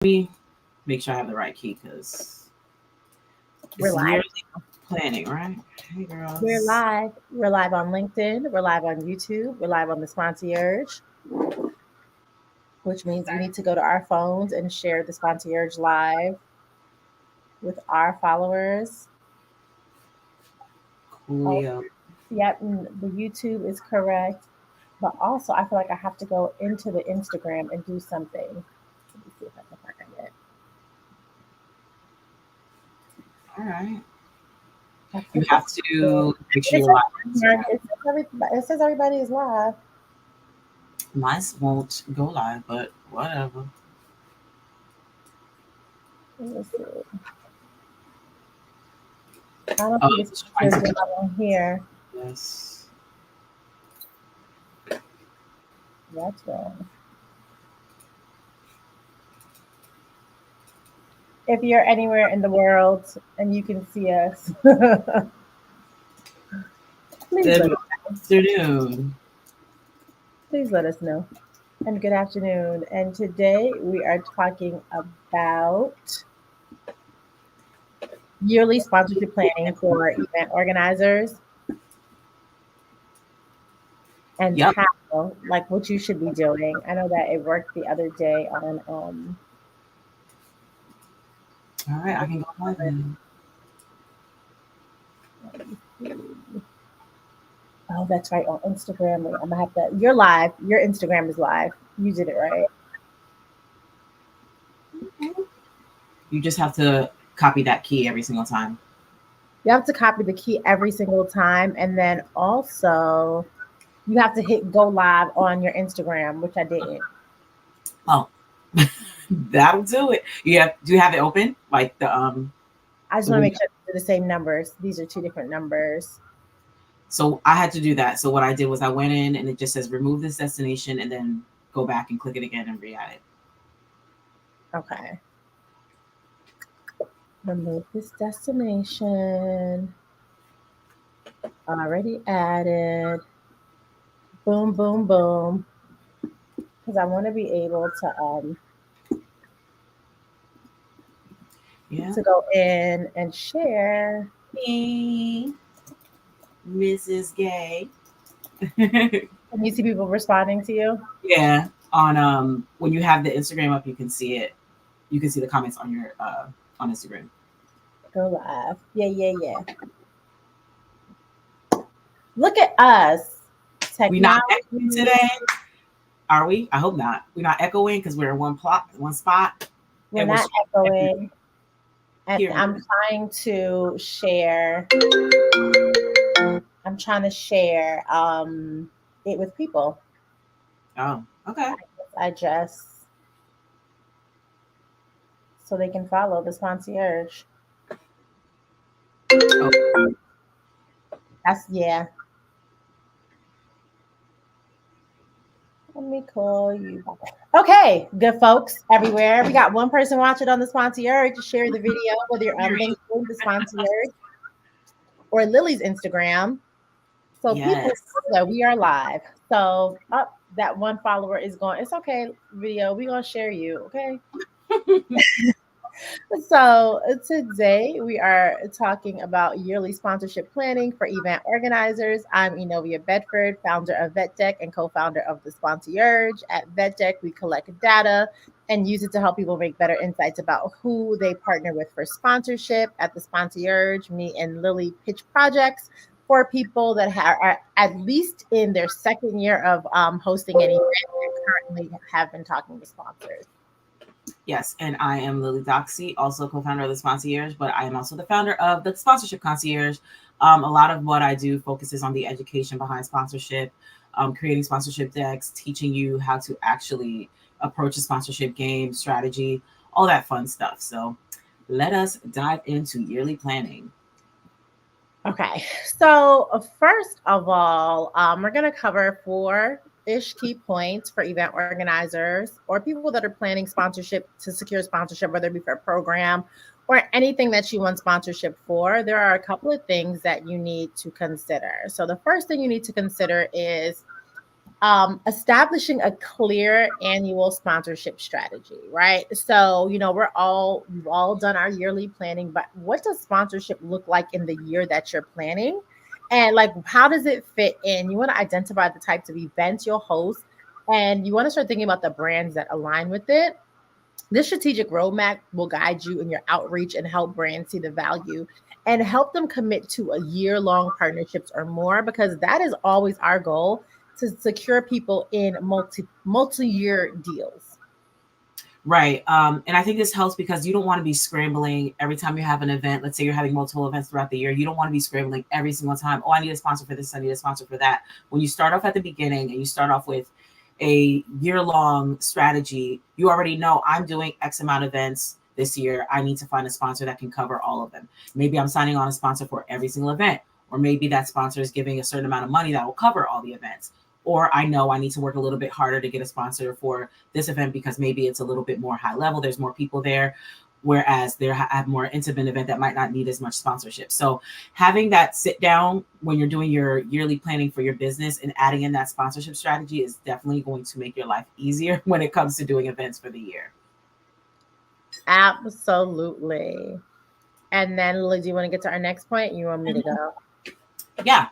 me make sure I have the right key because We're it's live. yearly planning, right? Hey, We're girls. live. We're live on LinkedIn. We're live on YouTube. We're live on the Concierge, which means we need to go to our phones and share the Concierge live with our followers. Oh, Coolio. yep, the YouTube is correct. But also, I feel like I have to go into the Instagram and do something. Let me see if I can find it. All right. I You put have this. to make sure It you're live on says, Instagram. it says everybody is live. Mine won't go live, but whatever. Let's see. I don't Oh, see this it's trying to Concierge live on here. yes. That's wrong. If you're anywhere in the world and you can see us, please Good let us afternoon. please let us know. And good afternoon. And today we are talking about yearly sponsorship planning for event organizers and Yep. how, like what you should be doing. I know that it worked the other day on All right, I can go live then. let me see. Oh, that's right, on Instagram. Wait, I'm gonna have to you're live. Your Instagram is live. You did it right. You just have to copy that key every single time. You have to copy the key every single time, and then also you have to hit go live on your Instagram, which I didn't. Oh, that'll do it. Do you have it open? Like I just the want to window? make sure they're the same numbers. These are two different numbers. So I had to do that. So what I did was I went in and it just says remove this destination and then go back and click it again and re-add it. Okay. Remove this destination. Already added. Boom, boom, boom. Because I want to be able Yeah. to go in and share. Me, Mrs. Gay. And you see people responding to you. Yeah. On when you have the Instagram up, you can see it. You can see the comments on your on Instagram. Go live. Yeah, yeah, yeah. Look at us. We not echoing Technology. today, are we? I hope not. We're not echoing because we're in one spot, We're and we're not echoing. And hearing. I'm trying to share. I'm trying to share it with people. Oh, okay. I just so they can follow the concierge. Oh, That's yeah. Let me call you. Okay, good folks everywhere. We got one person watching on the concierge to share the video, whether you're on LinkedIn, the concierge, or Lily's Instagram. So people yes. know that we are live. So up that one follower is going. It's okay, video. We're gonna share you. Okay. So today we are talking about yearly sponsorship planning for event organizers. I'm Enovia Bedford, founder of VetDeck and co-founder of the Concierge. At VetDeck, we collect data and use it to help people make better insights about who they partner with for sponsorship. At the Concierge, me and Lily pitch projects for people that are at least in their second year of hosting an event and currently have been talking to sponsors. Yes, and I am Lily Doxy, also co-founder of the Concierge, but I am also the founder of the Sponsorship Concierge. A lot of what I do focuses on the education behind sponsorship, creating sponsorship decks, teaching you how to actually approach a sponsorship game, strategy, all that fun stuff. So let us dive into yearly planning. Okay, so first of all, we're going to cover four-ish key points for event organizers or people that are planning sponsorship to secure sponsorship, whether it be for a program or anything that you want sponsorship for. There are a couple of things that you need to consider. So the first thing you need to consider is Establishing a clear annual sponsorship strategy, right? So, we've all done our yearly planning, but what does sponsorship look like in the year that you're planning? And like, how does it fit in? You want to identify the types of events you'll host, and you want to start thinking about the brands that align with it. This strategic roadmap will guide you in your outreach and help brands see the value and help them commit to a year-long partnerships or more, because that is always our goal, to secure people in multi-year deals. Right. And I think this helps because you don't want to be scrambling every time you have an event. Let's say you're having multiple events throughout the year. You don't want to be scrambling every single time. Oh, I need a sponsor for this. I need a sponsor for that. When you start off at the beginning and you start off with a year-long strategy, you already know I'm doing X amount of events this year. I need to find a sponsor that can cover all of them. Maybe I'm signing on a sponsor for every single event, or maybe that sponsor is giving a certain amount of money that will cover all the events. Or I know I need to work a little bit harder to get a sponsor for this event because maybe it's a little bit more high level. There's more people there, whereas there have more intimate event that might not need as much sponsorship. So having that sit down when you're doing your yearly planning for your business and adding in that sponsorship strategy is definitely going to make your life easier when it comes to doing events for the year. Absolutely. And then, Lily, do you want to get to our next point? You want me to go? Yeah.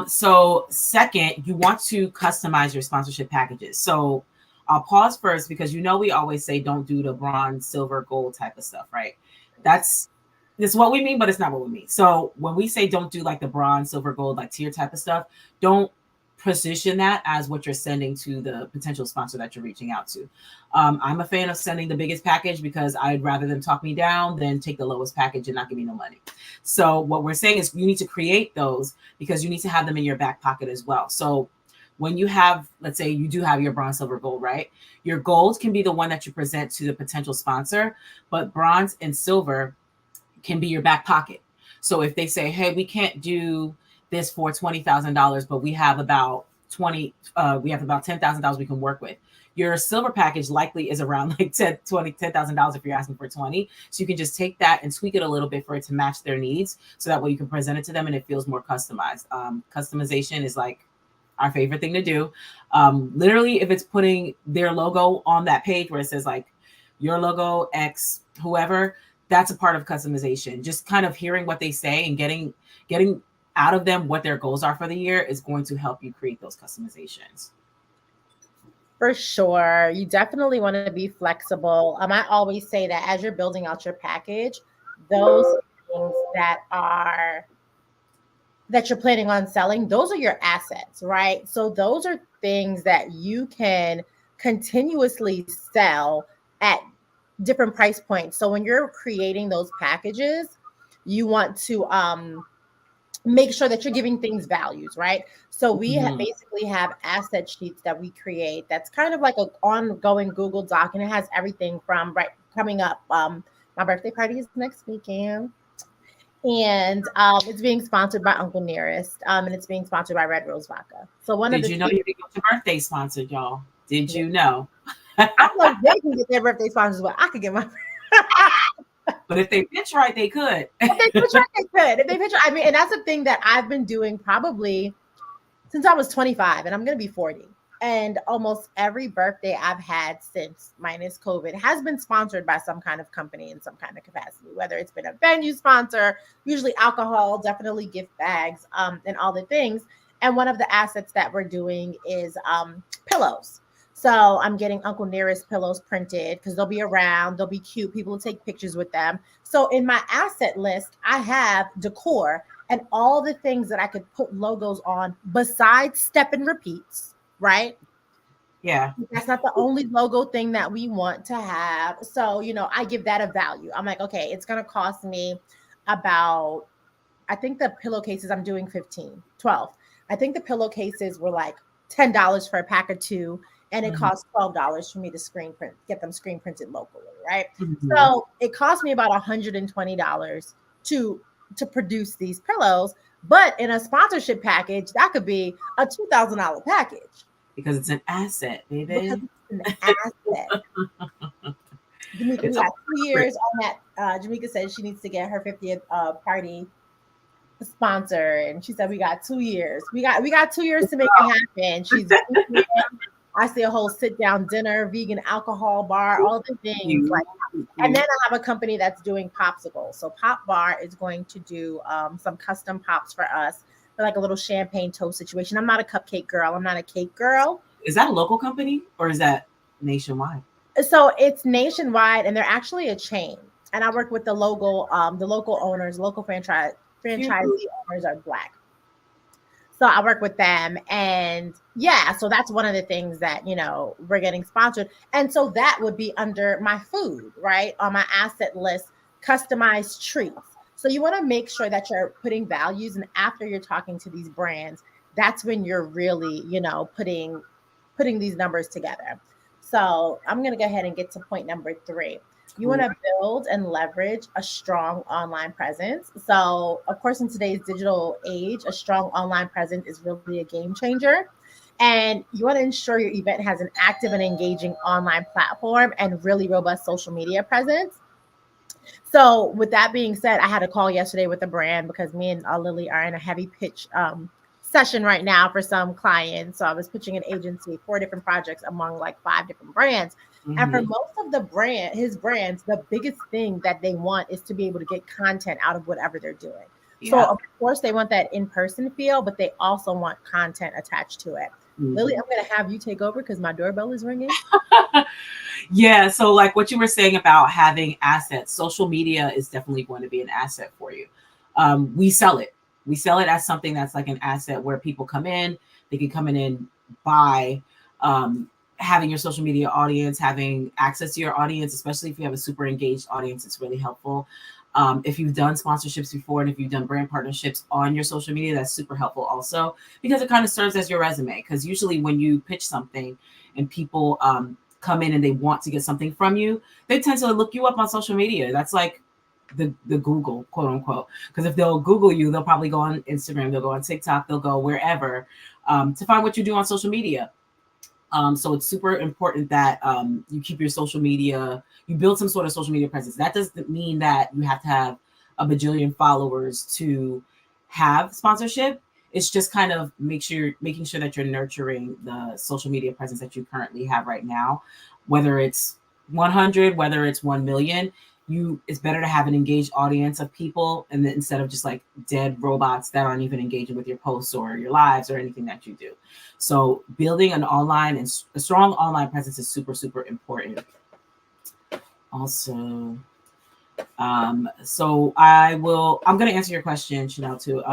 So second, you want to customize your sponsorship packages. So I'll pause first because we always say don't do the bronze, silver, gold type of stuff, right? That's this is what we mean, but it's not what we mean. So when we say don't do like the bronze, silver, gold, like tier type of stuff, don't position that as what you're sending to the potential sponsor that you're reaching out to. I'm a fan of sending the biggest package because I'd rather them talk me down than take the lowest package and not give me no money. So what we're saying is you need to create those because you need to have them in your back pocket as well. So when you have, let's say you do have your bronze, silver, gold, right? Your gold can be the one that you present to the potential sponsor, but bronze and silver can be your back pocket. So if they say, hey, we can't do this for $20,000, but we have about $10,000 we can work with. Your silver package likely is around like $10,000 if you're asking for 20. So you can just take that and tweak it a little bit for it to match their needs. So that way you can present it to them and it feels more customized. Customization is like our favorite thing to do. Literally, if it's putting their logo on that page where it says like your logo, X, whoever, that's a part of customization. Just kind of hearing what they say and getting out of them what their goals are for the year is going to help you create those customizations. For sure. You definitely want to be flexible. I always say that as you're building out your package, those things that you're planning on selling, those are your assets, right? So those are things that you can continuously sell at different price points. So when you're creating those packages, you want to make sure that you're giving things values, right? So we basically have asset sheets that we create. That's kind of like an ongoing Google Doc, and it has everything from coming up. My birthday party is next weekend, and it's being sponsored by Uncle Nearest, and it's being sponsored by Red Rose Vodka. So did you know you can get your birthday sponsored, y'all? Did you know? I know they can get their birthday sponsors, but I could get my. But if they pitch right, they could. If they pitch right, they could. If they pitch, I mean, and that's the thing that I've been doing probably since I was 25, and I'm going to be 40. And almost every birthday I've had since, minus COVID, has been sponsored by some kind of company in some kind of capacity, whether it's been a venue sponsor, usually alcohol, definitely gift bags, and all the things. And one of the assets that we're doing is pillows. So I'm getting Uncle Nearest pillows printed because they'll be around, they'll be cute, people will take pictures with them. So in my asset list, I have decor and all the things that I could put logos on besides step and repeats, right? Yeah. That's not the only logo thing that we want to have. So, I give that a value. I'm like, okay, it's going to cost me about, I think the pillowcases I'm doing 12. I think the pillowcases were like $10 for a pack of 2. And it costs $12 for me to get them screen printed locally, right? So it cost me about $120 to produce these pillows. But in a sponsorship package, that could be a $2,000 package. Because it's an asset, baby. Because it's an asset. Jamaica, we got 2 years on that. Jamaica says she needs to get her 50th party sponsor, and she said we got 2 years. We got 2 years to make it happen. She's I see a whole sit down dinner, vegan alcohol bar, all the things like. And then I have a company that's doing popsicles. So Pop Bar is going to do some custom pops for us, for like a little champagne toast situation. I'm not a cupcake girl. I'm not a cake girl. Is that a local company or is that nationwide? So it's nationwide, and they're actually a chain. And I work with the local owners, local franchisee owners are Black. So I work with them, and yeah, so that's one of the things that, we're getting sponsored. And so that would be under my food, right? On my asset list, customized treats. So you want to make sure that you're putting values, and after you're talking to these brands, that's when you're really, putting these numbers together. So I'm going to go ahead and get to point number 3. You want to build and leverage a strong online presence. So, of course, in today's digital age, a strong online presence is really a game changer. And you want to ensure your event has an active and engaging online platform and really robust social media presence. So, with that being said, I had a call yesterday with a brand because me and Lily are in a heavy pitch session right now for some clients. So, I was pitching an agency, 4 different projects among like 5 different brands. And for most of his brands, the biggest thing that they want is to be able to get content out of whatever they're doing. Yeah. So, of course, they want that in-person feel, but they also want content attached to it. Lily, I'm going to have you take over because my doorbell is ringing. Yeah. So like what you were saying about having assets, social media is definitely going to be an asset for you. We sell it. We sell it as something that's like an asset where people come in, they can come in and buy, having your social media audience, having access to your audience, especially if you have a super engaged audience, it's really helpful. If you've done sponsorships before and if you've done brand partnerships on your social media, that's super helpful also because it kind of serves as your resume. Because usually when you pitch something and people come in and they want to get something from you, they tend to look you up on social media. That's like the Google, quote unquote. Because if they'll Google you, they'll probably go on Instagram, they'll go on TikTok, they'll go wherever to find what you do on social media. So it's super important that you keep your social media, you build some sort of social media presence. That doesn't mean that you have to have a bajillion followers to have sponsorship. It's just kind of making sure that you're nurturing the social media presence that you currently have right now, whether it's 100, whether it's 1 million. It's better to have an engaged audience of people, and then instead of just like dead robots that aren't even engaging with your posts or your lives or anything that you do. So building an online and a strong online presence is super, super important. Also, so I'm going to answer your question, Chanel, too,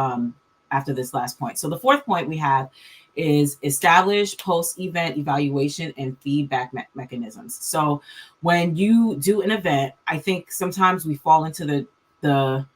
after this last point. So the 4th point we have is establish post-event evaluation and feedback mechanisms. So when you do an event, I think sometimes we fall into the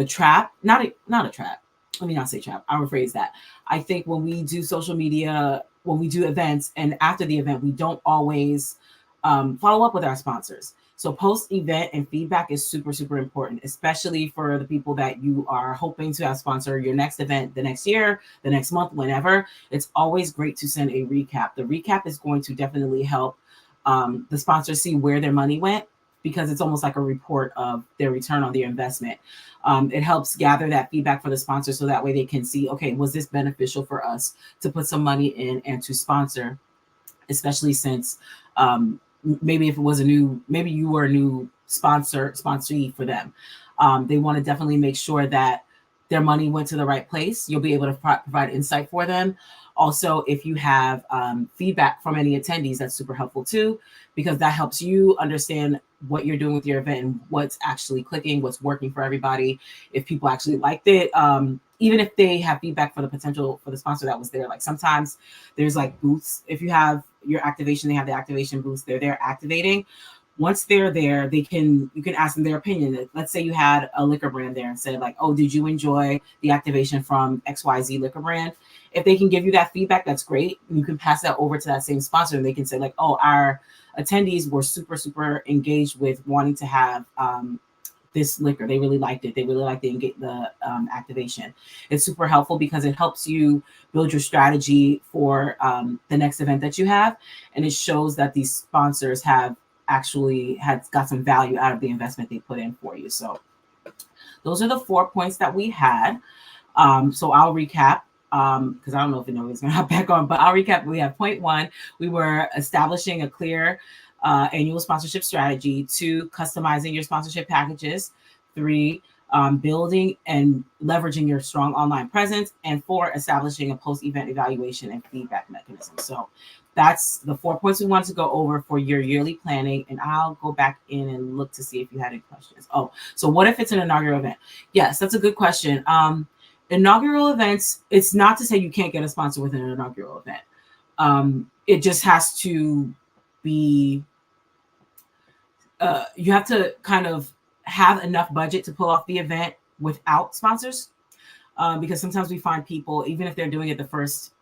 trap, not a trap. Let me not say trap. I'll rephrase that. I think when we do social media, when we do events, and after the event, we don't always follow up with our sponsors. So post-event and feedback is super, super important, especially for the people that you are hoping to have sponsor your next event the next year, the next month, whenever. It's always great to send a recap. The recap is going to definitely help the sponsors see where their money went because it's almost like a report of their return on their investment. It helps gather that feedback for the sponsor so that way they can see, okay, was this beneficial for us to put some money in and to sponsor, especially since maybe if it was maybe you were a new sponsee for them. They want to definitely make sure that their money went to the right place. You'll be able to provide insight for them. Also, if you have feedback from any attendees, that's super helpful too, because that helps you understand what you're doing with your event and what's actually clicking, what's working for everybody, if people actually liked it. Even if they have feedback for the sponsor that was there. Like sometimes there's like booths. If you have your activation, they have the activation booths. They're there activating. Once they're there, you can ask them their opinion. Let's say you had a liquor brand there and said like, oh, did you enjoy the activation from XYZ liquor brand? If they can give you that feedback, that's great. You can pass that over to that same sponsor and they can say like, oh, our attendees were super, super engaged with wanting to have this liquor. They really liked it. They really liked the activation. It's super helpful because it helps you build your strategy for the next event that you have. And it shows that these sponsors have actually got some value out of the investment they put in for you. So those are the 4 points that we had. So I'll recap because I don't know if Inovia's going to hop back on, but I'll recap. We have point one, we were establishing a clear annual sponsorship strategy. 2, customizing your sponsorship packages. 3, building and leveraging your strong online presence. And 4, establishing a post-event evaluation and feedback mechanism. So that's the 4 points we want to go over for your yearly planning. And I'll go back in and look to see if you had any questions. Oh, so what if it's an inaugural event? Yes, that's a good question. Inaugural events, it's not to say you can't get a sponsor with an inaugural event. It just has to be, you have to kind of have enough budget to pull off the event without sponsors. Because sometimes we find people, even if they're doing it the first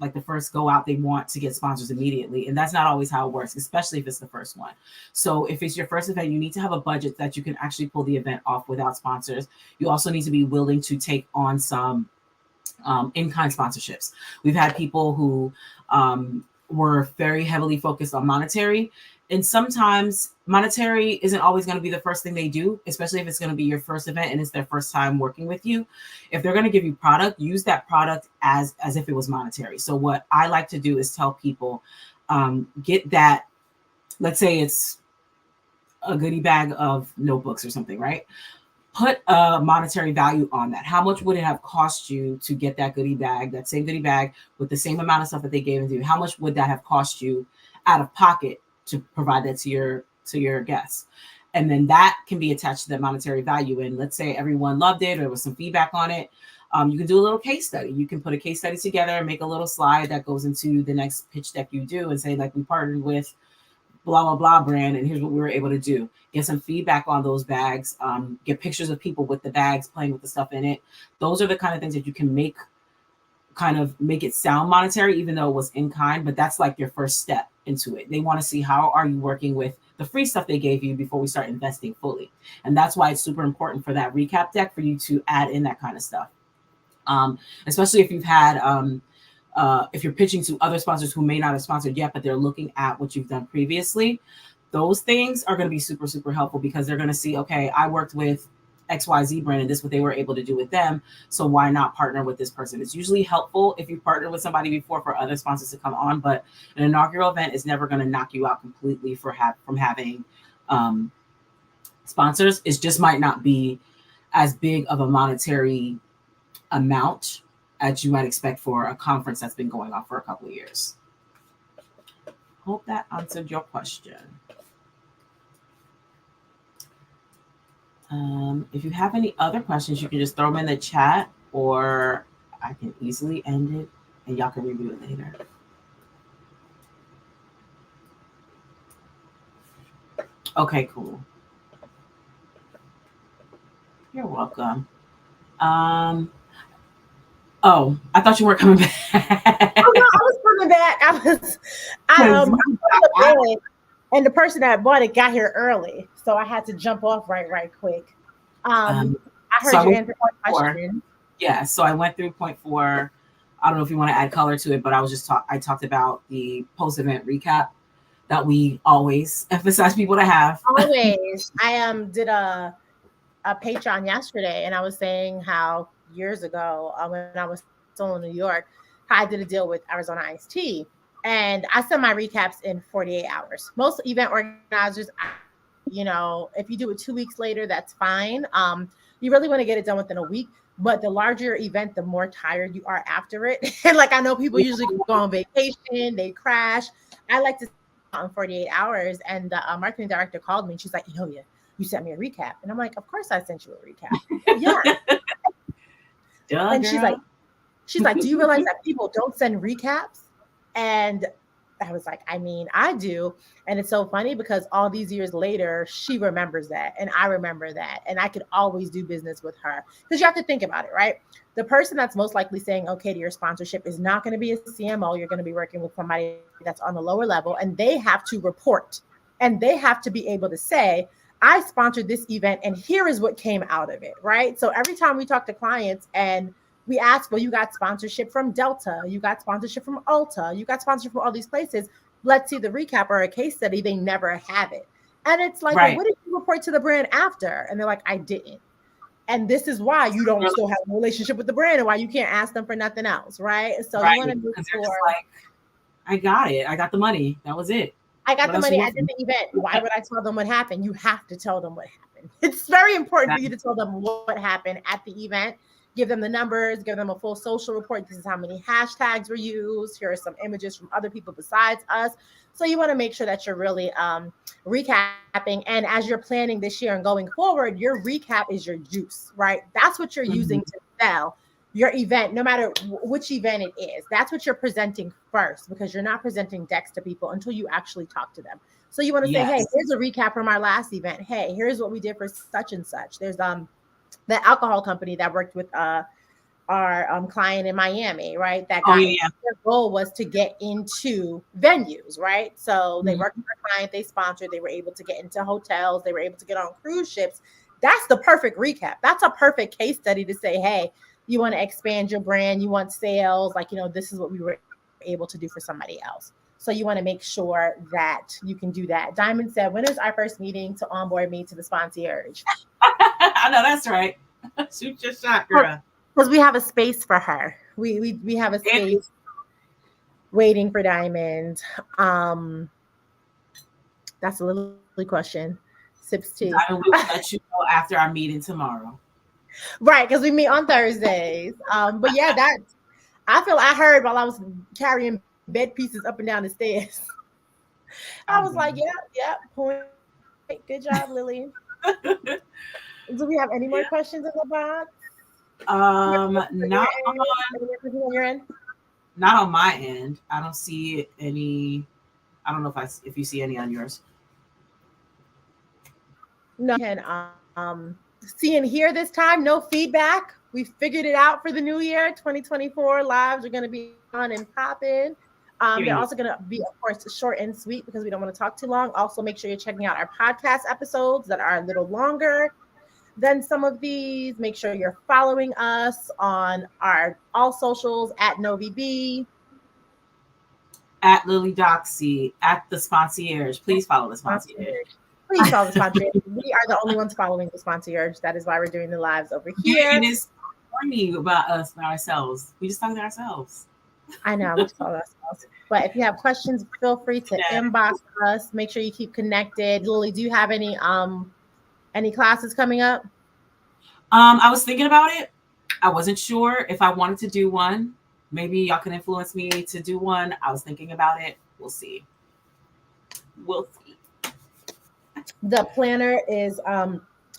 go out, they want to get sponsors immediately. And that's not always how it works, especially if it's the first one. So if it's your first event, you need to have a budget that you can actually pull the event off without sponsors. You also need to be willing to take on some in-kind sponsorships. We've had people who were very heavily focused on monetary, and sometimes monetary isn't always going to be the first thing they do, especially if it's going to be your first event and it's their first time working with you. If they're going to give you product, use that product as if it was monetary. So what I like to do is tell people, get that, let's say it's a goodie bag of notebooks or something, right? Put a monetary value on that. How much would it have cost you to get that goodie bag, that same goodie bag with the same amount of stuff that they gave you? How much would that have cost you out of pocket to provide that to your guests? And then that can be attached to the monetary value. And let's say everyone loved it or there was some feedback on it. You can do a little case study. You can put a case study together and make a little slide that goes into the next pitch deck you do and say, like, we partnered with blah, blah, blah brand, and here's what we were able to do. Get some feedback on those bags, get pictures of people with the bags playing with the stuff in it. Those are the kind of things that you can make it sound monetary, even though it was in kind, but that's like your first step into it. They want to see how are you working with the free stuff they gave you before we start investing fully. And that's why it's super important for that recap deck for you to add in that kind of stuff. Especially if you've had, if you're pitching to other sponsors who may not have sponsored yet, but they're looking at what you've done previously, those things are going to be super, super helpful because they're going to see, okay, I worked with XYZ brand and this is what they were able to do with them. So why not partner with this person? It's usually helpful if you partner with somebody before for other sponsors to come on, but an inaugural event is never going to knock you out completely from having sponsors. It just might not be as big of a monetary amount as you might expect for a conference that's been going on for a couple of years. Hope that answered your question. If you have any other questions, you can just throw them in the chat, or I can easily end it and y'all can review it later. Okay, cool. You're welcome. Oh, I thought you weren't coming back. Oh no, I was coming back. I was and the person that bought it got here early, so I had to jump off right quick. I heard you answer my question. Yeah, so I went through point 4. I don't know if you want to add color to it, but I talked about the post-event recap that we always emphasize people to have. Always. I did a Patreon yesterday, and I was saying how years ago when I was still in New York, I did a deal with Arizona Iced Tea, and I send my recaps in 48 hours. Most event organizers, if you do it 2 weeks later, that's fine. You really want to get it done within a week, but the larger your event, the more tired you are after it. And like, I know people usually go on vacation, they crash. I like to in 48 hours, and the marketing director called me and she's like, you sent me a recap. And I'm like, of course I sent you a recap. Yeah. And she's like, do you realize that people don't send recaps? And I was like, I mean, I do. And it's so funny because all these years later, she remembers that. And I remember that. And I could always do business with her. Because you have to think about it, right? The person that's most likely saying okay to your sponsorship is not going to be a CMO. You're going to be working with somebody that's on the lower level, and they have to report. And they have to be able to say, I sponsored this event and here is what came out of it, right? So every time we talk to clients and we ask, well, you got sponsorship from Delta, you got sponsorship from Ulta, you got sponsorship from all these places. Let's see the recap or a case study. They never have it. And it's like, right. Well, what did you report to the brand after? And they're like, I didn't. And this is why you don't still have a relationship with the brand and why you can't ask them for nothing else, right? So you want to make sure. Like, I got it. I got the money. That was it. I got the money. I did the event. Why would I tell them what happened? You have to tell them what happened. It's very important for you to tell them what happened at the event. Give them the numbers, give them a full social report. This is how many hashtags were used. Here are some images from other people besides us. So you want to make sure that you're really recapping. And as you're planning this year and going forward, your recap is your juice, right? That's what you're using to sell your event, no matter which event it is. That's what you're presenting first, because you're not presenting decks to people until you actually talk to them. So you want to say, hey, here's a recap from our last event. Hey, here's what we did for such and such. There's the alcohol company that worked with our client in Miami, right? That their goal was to get into venues, right? So they worked with our client, they sponsored, they were able to get into hotels, they were able to get on cruise ships. That's the perfect recap. That's a perfect case study to say, hey, you want to expand your brand, you want sales, like, this is what we were able to do for somebody else. So you want to make sure that you can do that. Diamond said, when is our first meeting to onboard me to the Concierge? I know, that's right. Shoot your shot, girl. Because we have a space for her. We have a space waiting for Diamond. That's a little question. Sips tea. I will let you know after our meeting tomorrow. Right, because we meet on Thursdays. But yeah, I heard while I was carrying bed pieces up and down the stairs. I was like, yeah, point. Good job, Lily. Do we have any more questions in the box? Not on my end. I don't see any. I don't know if you see any on yours. No, can see and hear this time. No feedback. We figured it out for the new year. 2024 lives are going to be on and popping. They're also going to be, of course, short and sweet because we don't want to talk too long. Also, make sure you're checking out our podcast episodes that are a little longer than some of these. Make sure you're following us on our all socials at NoviB, at Lily Doxy, at the Concierge. Please follow the Concierge. Please follow the Concierge. We are the only ones following the Concierge. That is why we're doing the lives over here. And it's funny about us and ourselves. We just talk to ourselves. I know, we just follow ourselves. But if you have questions, feel free to inbox us. Make sure you keep connected. Lily, do you have any classes coming up? I was thinking about it. I wasn't sure if I wanted to do one. Maybe y'all can influence me to do one. I was thinking about it. We'll see. The planner is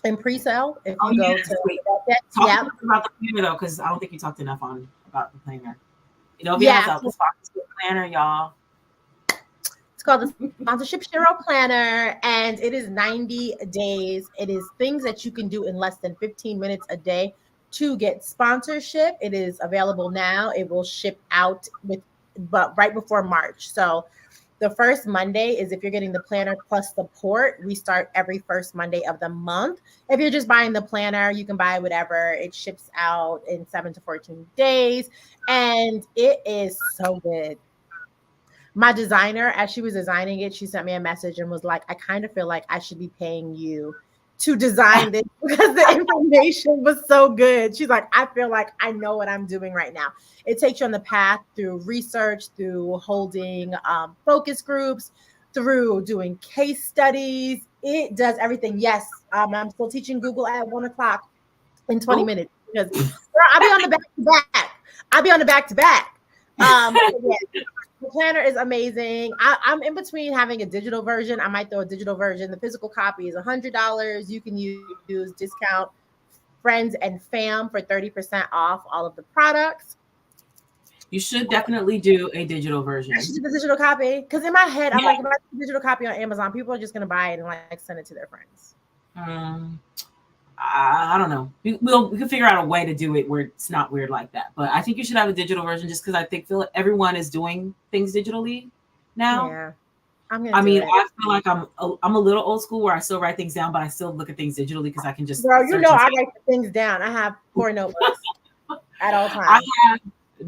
in pre-sale. If you go to talk about the planner though, because I don't think you talked enough about the planner. If you have the sponsorship planner, y'all. It's called the Sponsorship Hero Planner, and it is 90 days. It is things that you can do in less than 15 minutes a day to get sponsorship. It is available now. It will ship out right before March. So the first Monday is if you're getting the planner plus support. We start every first Monday of the month. If you're just buying the planner, you can buy whatever. It ships out in 7 to 14 days, and it is so good. My designer, as she was designing it, she sent me a message and was like, I kind of feel like I should be paying you to design this because the information was so good. She's like, I feel like I know what I'm doing right now. It takes you on the path through research, through holding focus groups, through doing case studies. It does everything. Yes, I'm still teaching Google at 1:00 in 20 minutes because I'll be on the back-to-back. The planner is amazing. I'm in between having a digital version. I might throw a digital version. The physical copy is $100. You can use discount friends and fam for 30% off all of the products. You should definitely do a digital version. I should do the digital copy because in my head, I'm like, if I do digital copy on Amazon, people are just going to buy it and like send it to their friends. I don't know. We can figure out a way to do it where it's not weird like that. But I think you should have a digital version just because I feel like everyone is doing things digitally now. Yeah, I feel like I'm a little old school where I still write things down, but I still look at things digitally because I can just. Girl, I write things down. I have 4 notebooks at all times. I have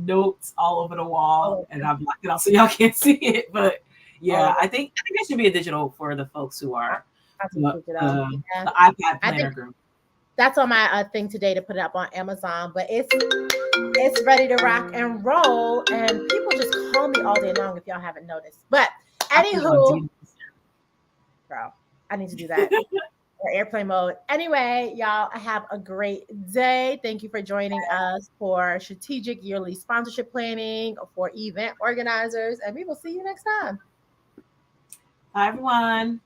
notes all over the wall, and I've blocked it out so y'all can't see it. But yeah, I think it should be a digital for the folks who are the iPad planner group. That's on my thing today to put it up on Amazon, but it's ready to rock and roll. And people just call me all day long if y'all haven't noticed. But anywho, bro, I need to do that. Or airplane mode. Anyway, y'all have a great day. Thank you for joining us for strategic yearly sponsorship planning for event organizers, and we will see you next time. Bye, everyone.